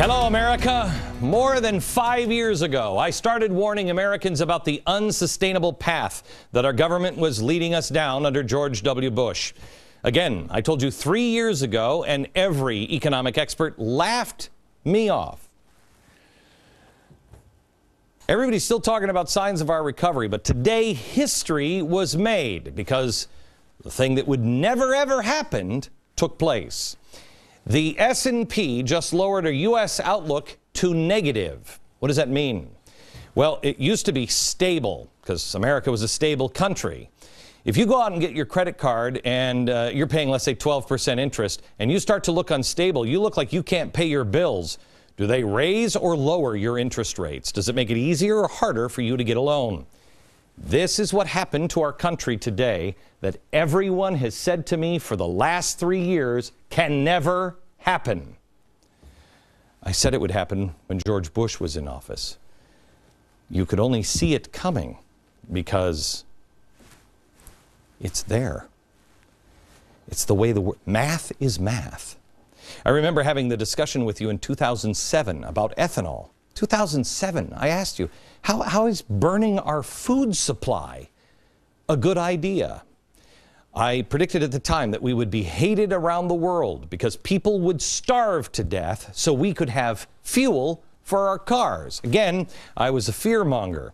Hello, America. More than 5 years ago, I started warning Americans about the unsustainable path that our government was leading us down under George W. Bush. Again, I told you 3 years ago, and every economic expert laughed me off. Everybody's still talking about signs of our recovery, but today history was made because the thing that would never ever happen took place. The S&P just lowered a U.S. outlook to negative. What does that mean? Well, it used to be stable because America was a stable country. If you go out and get your credit card and you're paying, let's say, 12% interest, and you start to look unstable, you look like you can't pay your bills. Do they raise or lower your interest rates? Does it make it easier or harder for you to get a loan? This is what happened to our country today that everyone has said to me for the last 3 years can never happen. I said it would happen when George Bush was in office. You could only see it coming because it's there. It's the way math is math. I remember having the discussion with you in 2007 about ethanol. 2007, I asked you, how is burning our food supply a good idea? I predicted at the time that we would be hated around the world because people would starve to death so we could have fuel for our cars. Again, I was a fearmonger.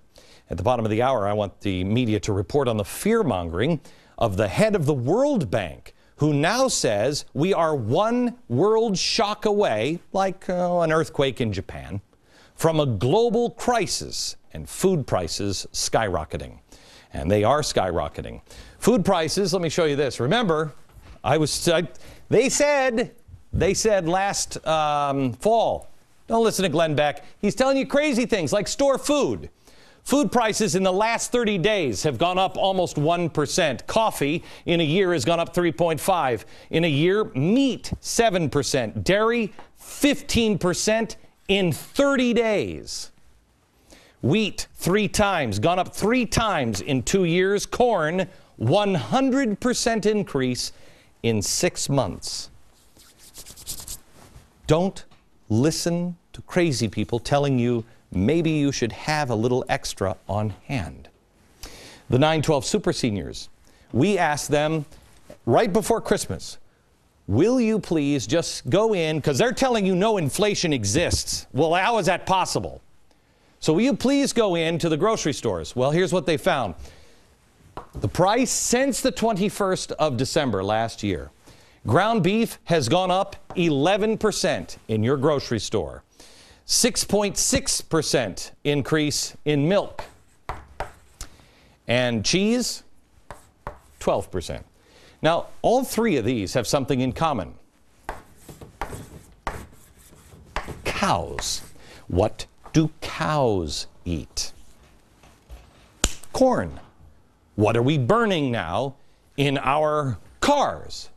At the bottom of the hour, I want the media to report on the fearmongering of the head of the World Bank, who now says we are one world shock away, like an earthquake in Japan, from a global crisis and food prices skyrocketing. And they are skyrocketing. Food prices, let me show you this. Remember, they said last fall, don't listen to Glenn Beck. He's telling you crazy things like store food. Food prices in the last 30 days have gone up almost 1%. Coffee in a year has gone up 3.5%. In a year, meat 7%. Dairy 15% in 30 days. Wheat 3 times, gone up 3 times in 2 years. Corn 100% increase in 6 months. Don't listen to crazy people telling you maybe you should have a little extra on hand. The 912 Super Seniors, we asked them right before Christmas, will you please just go in, because they're telling you no inflation exists. Well, how is that possible? So will you please go into the grocery stores? Well, here's what they found. The price since the 21st of December last year. Ground beef has gone up 11% in your grocery store. 6.6% increase in milk. And cheese, 12%. Now, all 3 of these have something in common. Cows. What do cows eat? Corn. What are we burning now in our cars?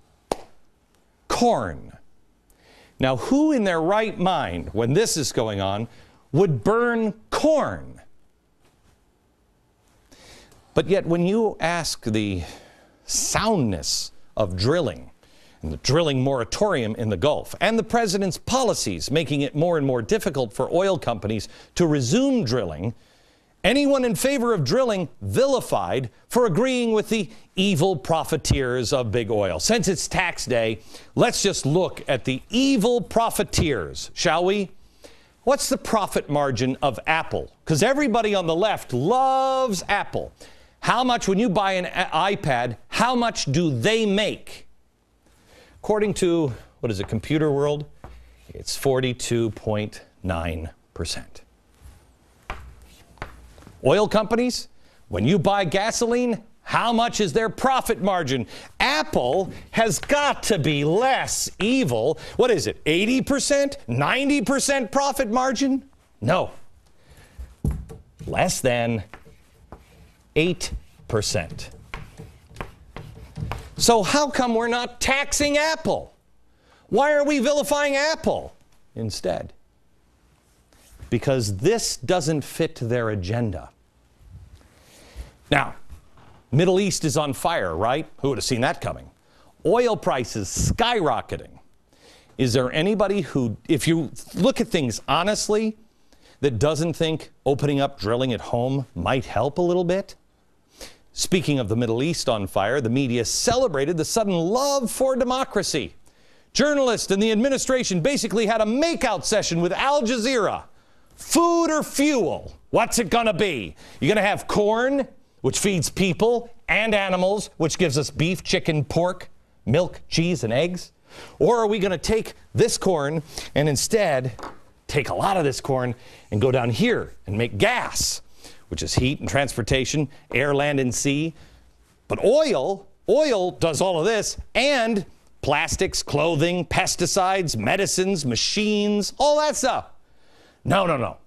Corn. Now, who in their right mind, when this is going on, would burn corn? But yet, when you ask the soundness of drilling, and the drilling moratorium in the Gulf, and the president's policies making it more and more difficult for oil companies to resume drilling, anyone in favor of drilling vilified for agreeing with the evil profiteers of big oil. Since it's tax day, let's just look at the evil profiteers, shall we? What's the profit margin of Apple? Because everybody on the left loves Apple. How much, when you buy an iPad, how much do they make? According to, what is it, Computer World, it's 42.9%. Oil companies, when you buy gasoline, how much is their profit margin? Apple has got to be less evil. What is it, 80%, 90% profit margin? No. Less than 8%. So how come we're not taxing Apple? Why are we vilifying Apple instead? Because this doesn't fit their agenda. Now, Middle East is on fire, right? Who would have seen that coming? Oil prices skyrocketing. Is there anybody who, if you look at things honestly, that doesn't think opening up drilling at home might help a little bit? Speaking of the Middle East on fire, the media celebrated the sudden love for democracy. Journalists and the administration basically had a makeout session with Al Jazeera. Food or fuel? What's it gonna be? You're gonna have corn, which feeds people and animals, which gives us beef, chicken, pork, milk, cheese, and eggs? Or are we gonna take this corn and instead take a lot of this corn and go down here and make gas, which is heat and transportation, air, land, and sea? But oil does all of this, and plastics, clothing, pesticides, medicines, machines, all that stuff. No.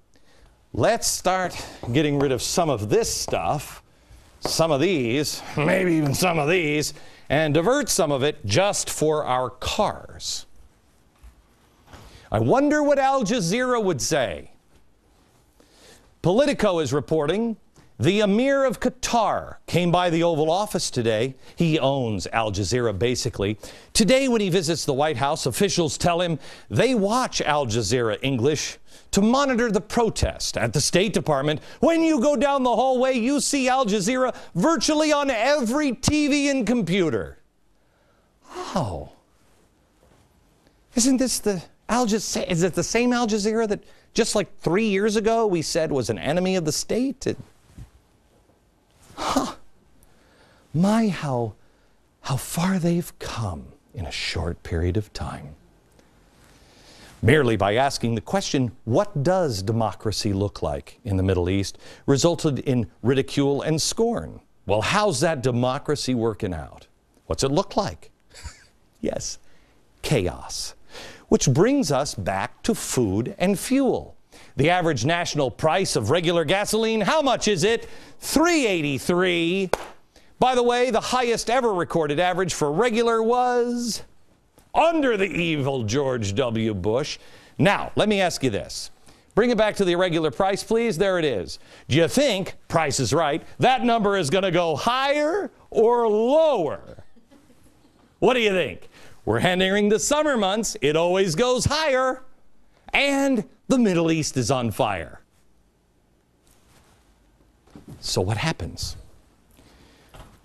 Let's start getting rid of some of this stuff, some of these, maybe even some of these, and divert some of it just for our cars. I wonder what Al Jazeera would say. Politico is reporting the Emir of Qatar came by the Oval Office today. He owns Al Jazeera, basically. Today, when he visits the White House, officials tell him they watch Al Jazeera English to monitor the protest. At the State Department, when you go down the hallway, you see Al Jazeera virtually on every TV and computer. Oh. Isn't this the Al Jazeera? Is it the same Al Jazeera that just like 3 years ago we said was an enemy of the state? My, how far they've come in a short period of time. Merely by asking the question, what does democracy look like in the Middle East, resulted in ridicule and scorn. Well, how's that democracy working out? What's it look like? Yes, chaos. Which brings us back to food and fuel. The average national price of regular gasoline, how much is it? $3.83. By the way, the highest ever recorded average for regular was under the evil George W. Bush. Now, let me ask you this. Bring it back to the irregular price, please. There it is. Do you think, Price is Right, that number is going to go higher or lower? What do you think? We're entering the summer months. It always goes higher. And the Middle East is on fire. So what happens?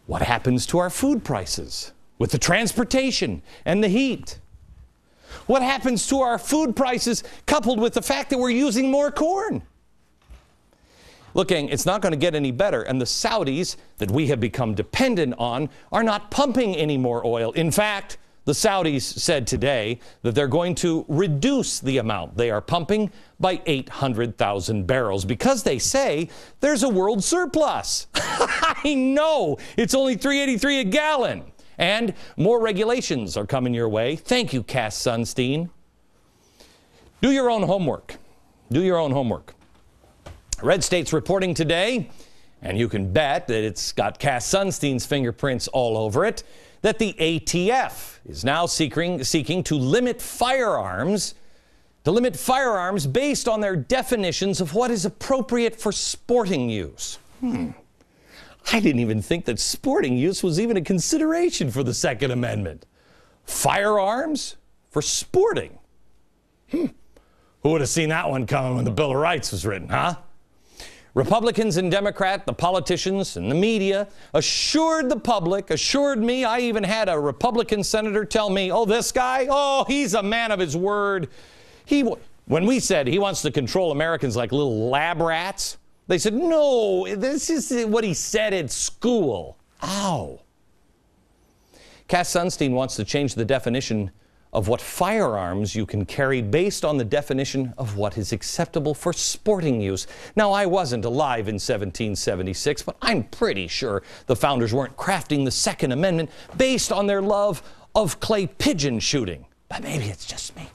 What happens to our food prices with the transportation and the heat? What happens to our food prices coupled with the fact that we're using more corn? Look, gang, it's not going to get any better, and the Saudis that we have become dependent on are not pumping any more oil. In fact, the Saudis said today that they're going to reduce the amount they are pumping by 800,000 barrels because they say there's a world surplus. I know, it's only $3.83 a gallon. And more regulations are coming your way. Thank you, Cass Sunstein. Do your own homework. Do your own homework. Red State's reporting today, and you can bet that it's got Cass Sunstein's fingerprints all over it, that the ATF is now seeking to limit firearms based on their definitions of what is appropriate for sporting use. I didn't even think that sporting use was even a consideration for the Second Amendment. Firearms for sporting. Who would have seen that one coming when the Bill of Rights was written, huh? Republicans and Democrats, the politicians and the media assured the public, assured me. I even had a Republican senator tell me, oh, this guy, oh, he's a man of his word. When we said he wants to control Americans like little lab rats, they said, no, this is what he said at school. Ow. Cass Sunstein wants to change the definition of what firearms you can carry based on the definition of what is acceptable for sporting use. Now, I wasn't alive in 1776, but I'm pretty sure the founders weren't crafting the Second Amendment based on their love of clay pigeon shooting. But maybe it's just me.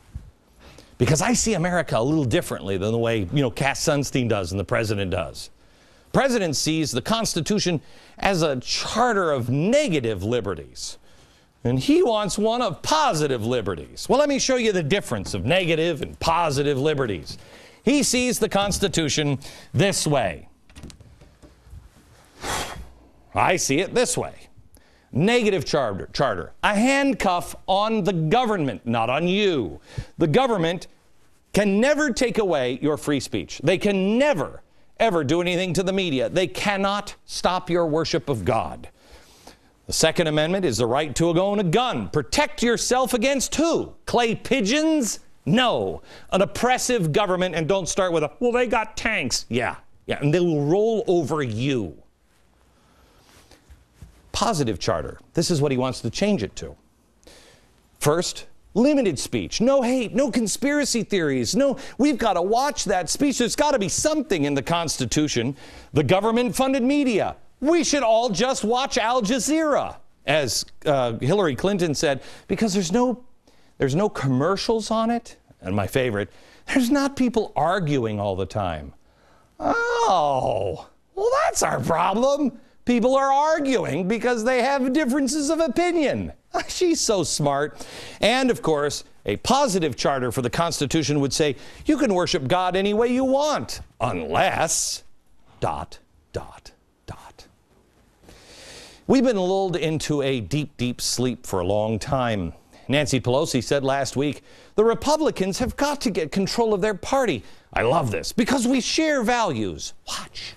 Because I see America a little differently than the way, Cass Sunstein does and the president does. The president sees the Constitution as a charter of negative liberties. And he wants one of positive liberties. Well, let me show you the difference of negative and positive liberties. He sees the Constitution this way. I see it this way. Negative charter. A handcuff on the government, not on you. The government can never take away your free speech. They can never, ever do anything to the media. They cannot stop your worship of God. The Second Amendment is the right to own a gun. Protect yourself against who? Clay pigeons? No. An oppressive government, and don't start with well, they got tanks. Yeah, and they will roll over you. Positive charter. This is what he wants to change it to. First, limited speech. No hate, no conspiracy theories. No, we've got to watch that speech. There's got to be something in the Constitution. The government-funded media. We should all just watch Al Jazeera, as Hillary Clinton said, because there's no commercials on it. And my favorite, there's not people arguing all the time. Oh, well, that's our problem. People are arguing because they have differences of opinion. She's so smart. And, of course, a positive charter for the Constitution would say you can worship God any way you want, unless ... We've been lulled into a deep, deep sleep for a long time. Nancy Pelosi said last week, the Republicans have got to get control of their party. I love this, because we share values. Watch.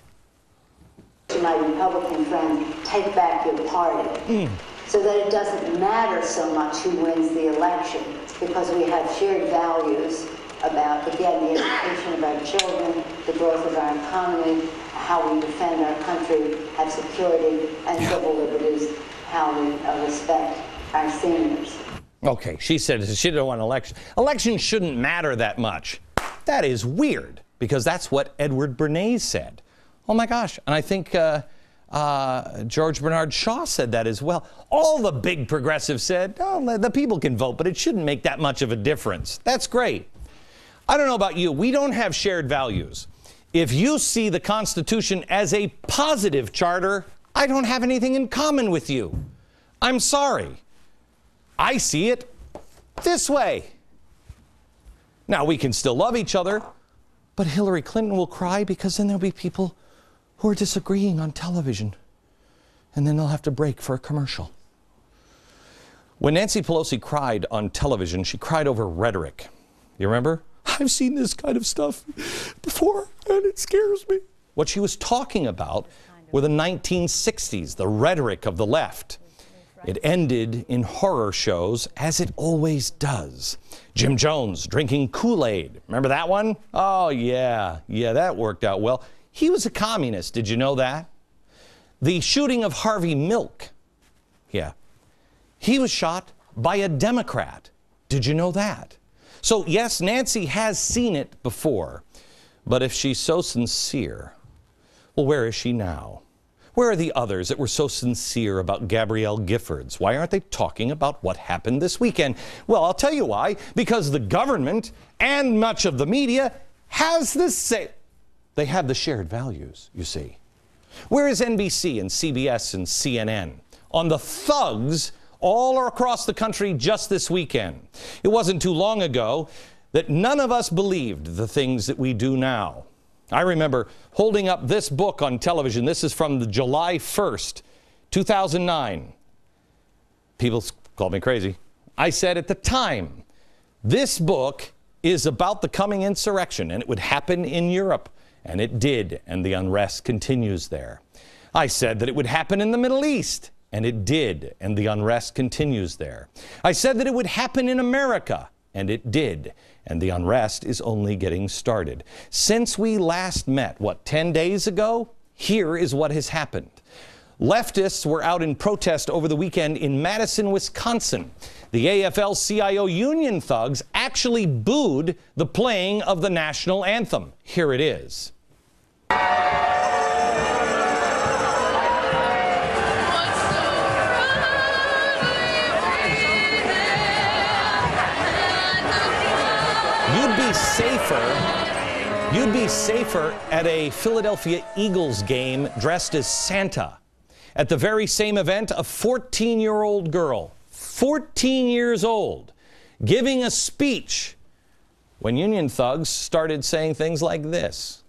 My Republican friends, take back your party so that it doesn't matter so much who wins the election, because we have shared values about, again, the education of our children, the growth of our economy, how we defend our country, have security and civil liberties, how we respect our seniors. Okay, she said she didn't want an election. Elections shouldn't matter that much. That is weird, because that's what Edward Bernays said. Oh my gosh, and I think George Bernard Shaw said that as well. All the big progressives said, oh, the people can vote, but it shouldn't make that much of a difference. That's great. I don't know about you. We don't have shared values. If you see the Constitution as a positive charter, I don't have anything in common with you. I'm sorry. I see it this way. Now, we can still love each other, but Hillary Clinton will cry, because then there'll be people who are disagreeing on television, and then they'll have to break for a commercial. When Nancy Pelosi cried on television, she cried over rhetoric. You remember? I've seen this kind of stuff before, and it scares me. What she was talking about were the 1960s, the rhetoric of the left. It ended in horror shows, as it always does. Jim Jones drinking Kool-Aid. Remember that one? Oh, yeah, that worked out well. He was a communist. Did you know that? The shooting of Harvey Milk. Yeah. He was shot by a Democrat. Did you know that? So, yes, Nancy has seen it before. But if she's so sincere, well, where is she now? Where are the others that were so sincere about Gabrielle Giffords? Why aren't they talking about what happened this weekend? Well, I'll tell you why. Because the government and much of the media has the same. They have the shared values, you see. Where is NBC and CBS and CNN on the thugs all across the country just this weekend? It wasn't too long ago that none of us believed the things that we do now. I remember holding up this book on television. This is from the July 1st, 2009. People called me crazy. I said at the time, this book is about the coming insurrection, and it would happen in Europe. And it did, and the unrest continues there. I said that it would happen in the Middle East, and it did, and the unrest continues there. I said that it would happen in America, and it did, and the unrest is only getting started. Since we last met, 10 days ago? Here is what has happened. Leftists were out in protest over the weekend in Madison, Wisconsin. The AFL-CIO union thugs actually booed the playing of the national anthem. Here it is. You'd be safer at a Philadelphia Eagles game dressed as Santa. At the very same event, a 14-year-old girl, 14 years old, giving a speech when union thugs started saying things like this.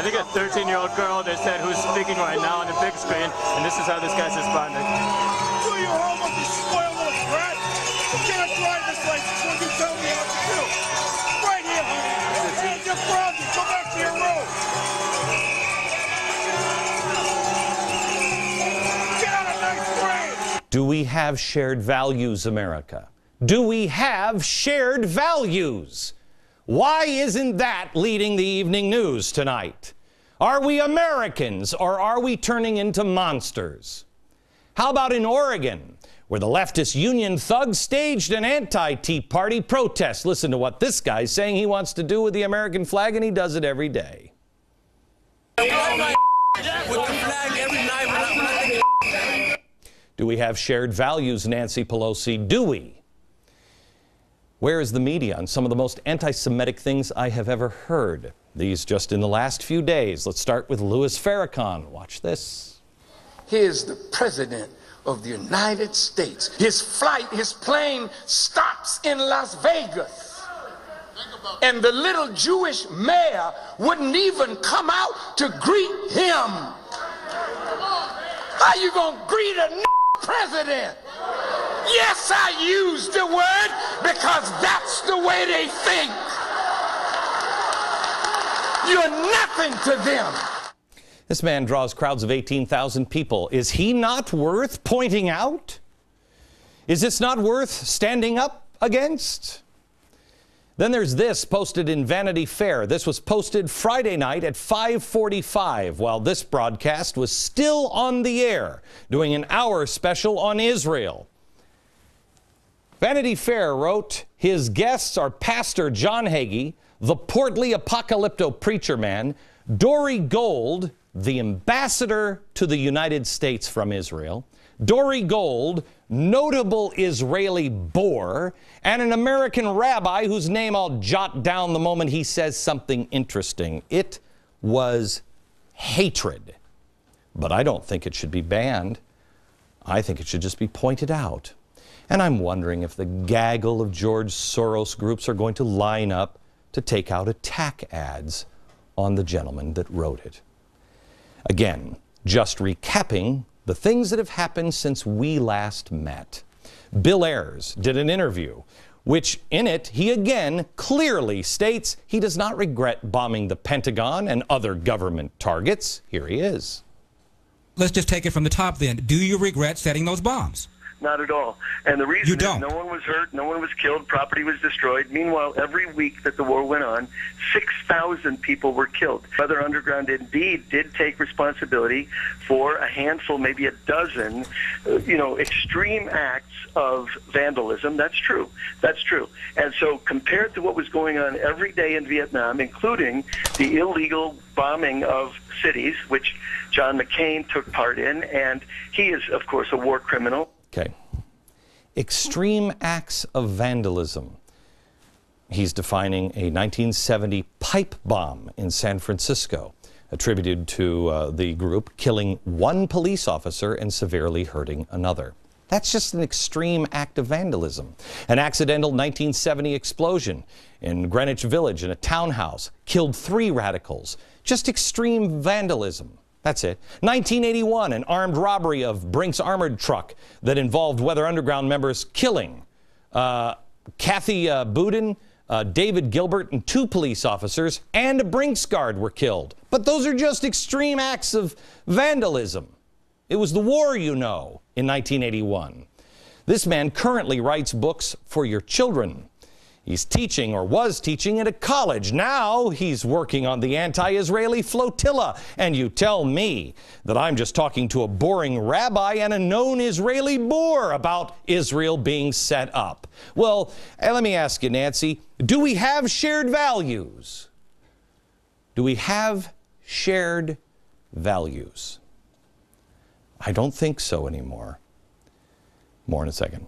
Look at 13-year-old girl that said who's speaking right now on the big screen, and this is how this guy's responding. Do your homework, you spoiled little brat. You can't drive this license when you tell me what to do. Right here, honey. Hands your problem. Go back to your room. Get out of ninth grade. Do we have shared values, America? Do we have shared values? Why isn't that leading the evening news tonight? Are we Americans or are we turning into monsters? How about in Oregon, where the leftist union thugs staged an anti-Tea Party protest? Listen to what this guy's saying he wants to do with the American flag, and he does it every day. With the flag every night. Do we have shared values, Nancy Pelosi? Do we? Where is the media on some of the most anti-Semitic things I have ever heard? These just in the last few days. Let's start with Louis Farrakhan. Watch this. Here's the President of the United States. His plane stops in Las Vegas. And the little Jewish mayor wouldn't even come out to greet him. How you gonna greet a president? Yes, I use the word because that's the way they think. You're nothing to them. This man draws crowds of 18,000 people. Is he not worth pointing out? Is this not worth standing up against? Then there's this posted in Vanity Fair. This was posted Friday night at 5:45 while this broadcast was still on the air, doing an hour special on Israel. Vanity Fair wrote, his guests are Pastor John Hagee, the portly apocalypto preacher man, Dori Gold, the ambassador to the United States from Israel, Dori Gold, notable Israeli bore, and an American rabbi whose name I'll jot down the moment he says something interesting. It was hatred. But I don't think it should be banned. I think it should just be pointed out. And I'm wondering if the gaggle of George Soros groups are going to line up to take out attack ads on the gentleman that wrote it. Again, just recapping the things that have happened since we last met. Bill Ayers did an interview, which in it he again clearly states he does not regret bombing the Pentagon and other government targets. Here he is. Let's just take it from the top then. Do you regret setting those bombs? Not at all. And the reason is no one was hurt, no one was killed, property was destroyed. Meanwhile, every week that the war went on, 6,000 people were killed. Weather Underground indeed did take responsibility for a handful, maybe a dozen, extreme acts of vandalism. That's true. That's true. And so compared to what was going on every day in Vietnam, including the illegal bombing of cities, which John McCain took part in, and he is, of course, a war criminal. Okay. Extreme acts of vandalism. He's defining a 1970 pipe bomb in San Francisco, attributed to the group killing one police officer and severely hurting another. That's just an extreme act of vandalism. An accidental 1970 explosion in Greenwich Village in a townhouse killed 3 radicals. Just extreme vandalism. That's it. 1981, an armed robbery of Brink's armored truck that involved Weather Underground members killing Kathy Boudin, David Gilbert, and 2 police officers, and a Brinks guard were killed. But those are just extreme acts of vandalism. It was the war, in 1981. This man currently writes books for your children. He's teaching, or was teaching, at a college. Now he's working on the anti-Israeli flotilla. And you tell me that I'm just talking to a boring rabbi and a known Israeli bore about Israel being set up. Well, let me ask you, Nancy, do we have shared values? Do we have shared values? I don't think so anymore. More in a second.